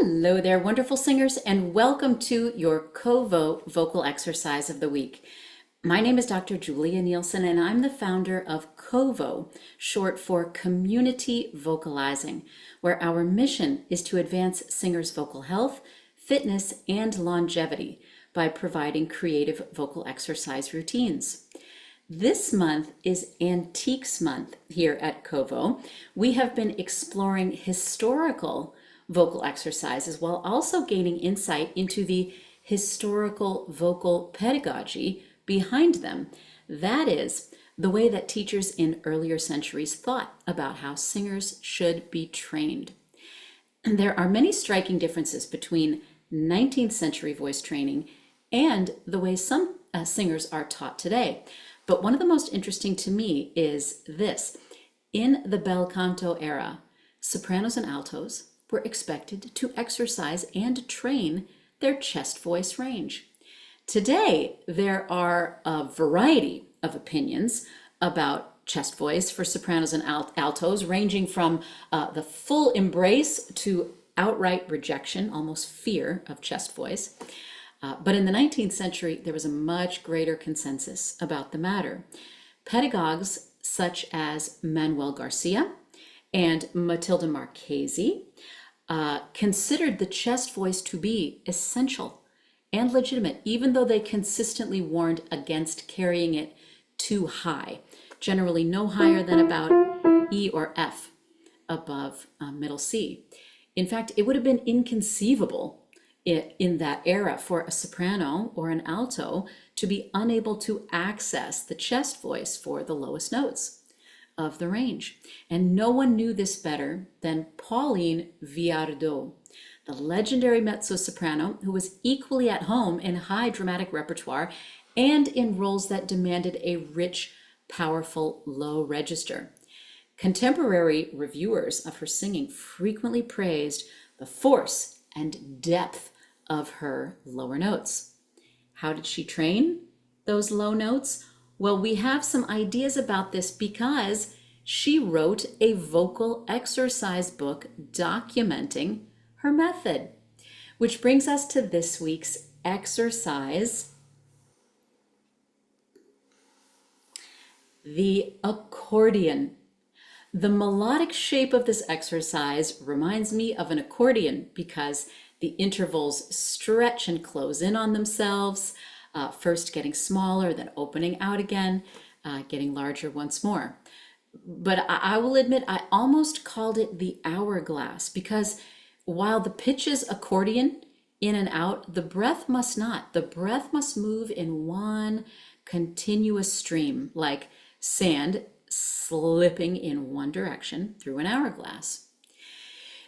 Hello there, wonderful singers, and welcome to your Covo vocal exercise of the week. My name is Dr. Julia Nielsen, and I'm the founder of Covo, short for Community Vocalizing, where our mission is to advance singers' vocal health, fitness, and longevity by providing creative vocal exercise routines. This month is Antiques Month here at Covo. We have been exploring historical vocal exercises while also gaining insight into the historical vocal pedagogy behind them. That is, the way that teachers in earlier centuries thought about how singers should be trained. And there are many striking differences between 19th century voice training and the way some singers are taught today. But one of the most interesting to me is this. In the bel canto era, sopranos and altos were expected to exercise and train their chest voice range. Today, there are a variety of opinions about chest voice for sopranos and altos, ranging from the full embrace to outright rejection, almost fear of chest voice. But in the 19th century, there was a much greater consensus about the matter. Pedagogues such as Manuel Garcia and Matilda Marchesi considered the chest voice to be essential and legitimate, even though they consistently warned against carrying it too high, generally no higher than about E or F above middle C. In fact, it would have been inconceivable in that era for a soprano or an alto to be unable to access the chest voice for the lowest notes of the range. And no one knew this better than Pauline Viardot, the legendary mezzo-soprano who was equally at home in high dramatic repertoire and in roles that demanded a rich, powerful low register. Contemporary reviewers of her singing frequently praised the force and depth of her lower notes. How did she train those low notes? Well, we have some ideas about this because she wrote a vocal exercise book documenting her method, which brings us to this week's exercise, the accordion. The melodic shape of this exercise reminds me of an accordion because the intervals stretch and close in on themselves, first getting smaller, then opening out again, getting larger once more. But I will admit I almost called it the hourglass because while the pitch is accordion in and out, the breath must not. The breath must move in one continuous stream, like sand slipping in one direction through an hourglass.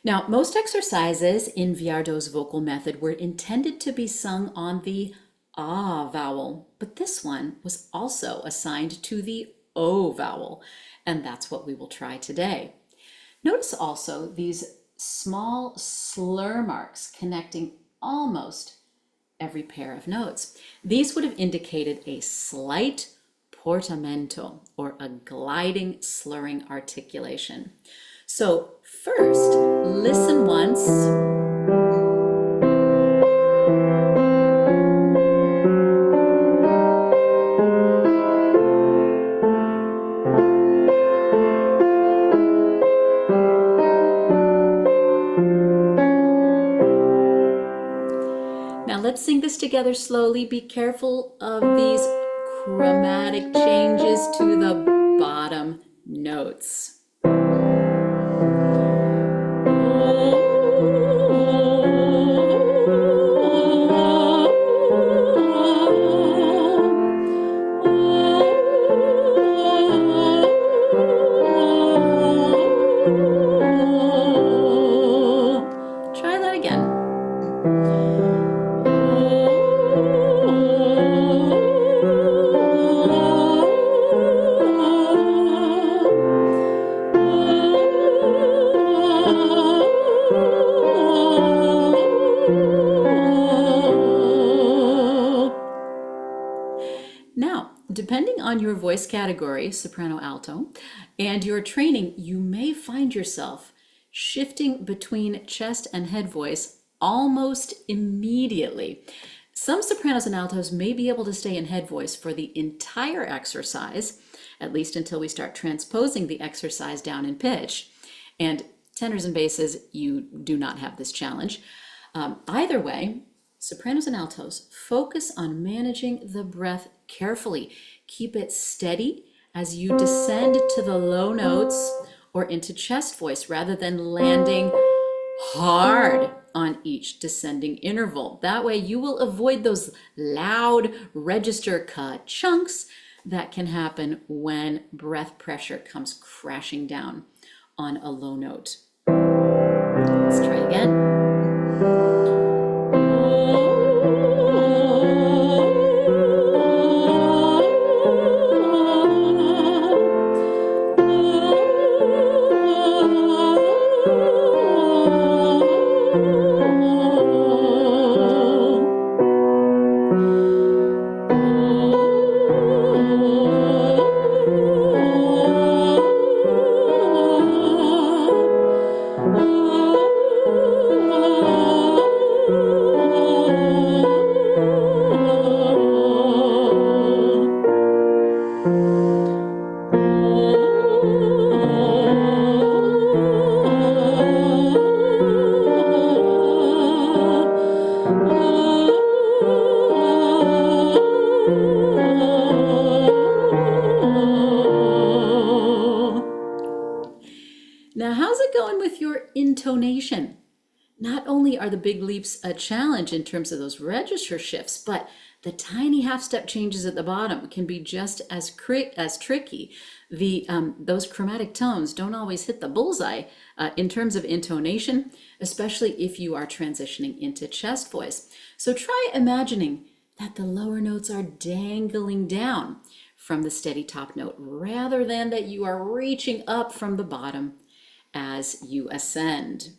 Now, most exercises in Viardot's vocal method were intended to be sung on the ah vowel, but this one was also assigned to the o vowel, and that's what we will try today. Notice also these small slur marks connecting almost every pair of notes. These would have indicated a slight portamento, or a gliding slurring articulation. So first, listen once. Now let's sing this together slowly. Be careful of these chromatic changes to the bottom notes. Try that again. Now, depending on your voice category, soprano, alto, and your training, you may find yourself shifting between chest and head voice almost immediately. Some sopranos and altos may be able to stay in head voice for the entire exercise, at least until we start transposing the exercise down in pitch. And tenors and basses, you do not have this challenge. Either way, sopranos and altos, focus on managing the breath carefully. Keep it steady as you descend to the low notes or into chest voice rather than landing hard on each descending interval. That way you will avoid those loud register ka-chunks that can happen when breath pressure comes crashing down on a low note. Let's try again. Now, how's it going with your intonation? Not only are the big leaps a challenge in terms of those register shifts, but the tiny half-step changes at the bottom can be just as tricky. Those chromatic tones don't always hit the bullseye in terms of intonation, especially if you are transitioning into chest voice. So try imagining that the lower notes are dangling down from the steady top note rather than that you are reaching up from the bottom as you ascend.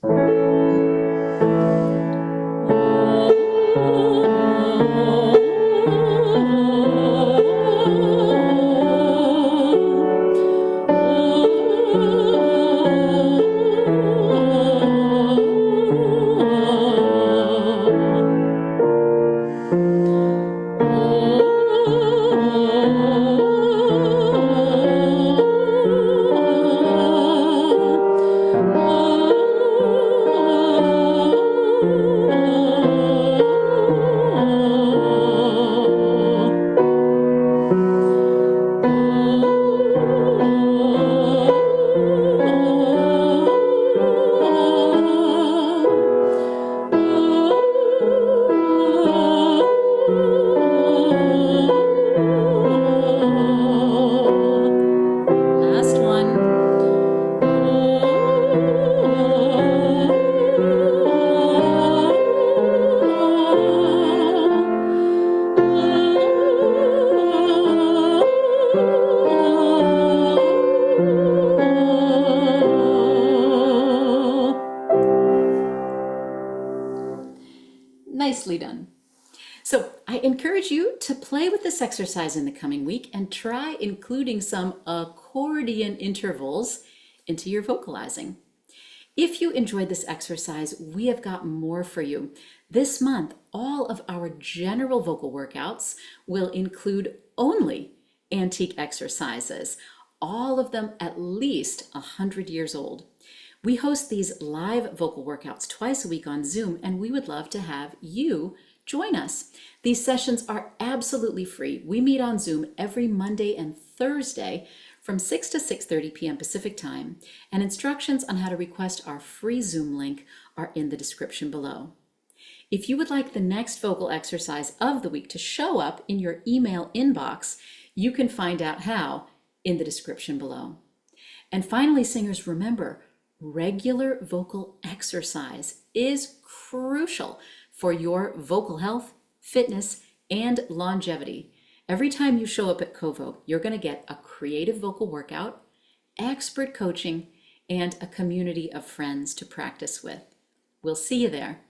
Nicely done. So I encourage you to play with this exercise in the coming week and try including some accordion intervals into your vocalizing. If you enjoyed this exercise, we have got more for you. This month, all of our general vocal workouts will include only antique exercises, all of them at least 100 years old. We host these live vocal workouts twice a week on Zoom, and we would love to have you join us. These sessions are absolutely free. We meet on Zoom every Monday and Thursday from 6 to 6:30 p.m. Pacific Time, and instructions on how to request our free Zoom link are in the description below. If you would like the next vocal exercise of the week to show up in your email inbox, you can find out how in the description below. And finally, singers, remember, regular vocal exercise is crucial for your vocal health, fitness, and longevity. Every time you show up at Kovo, you're going to get a creative vocal workout, expert coaching, and a community of friends to practice with. We'll see you there.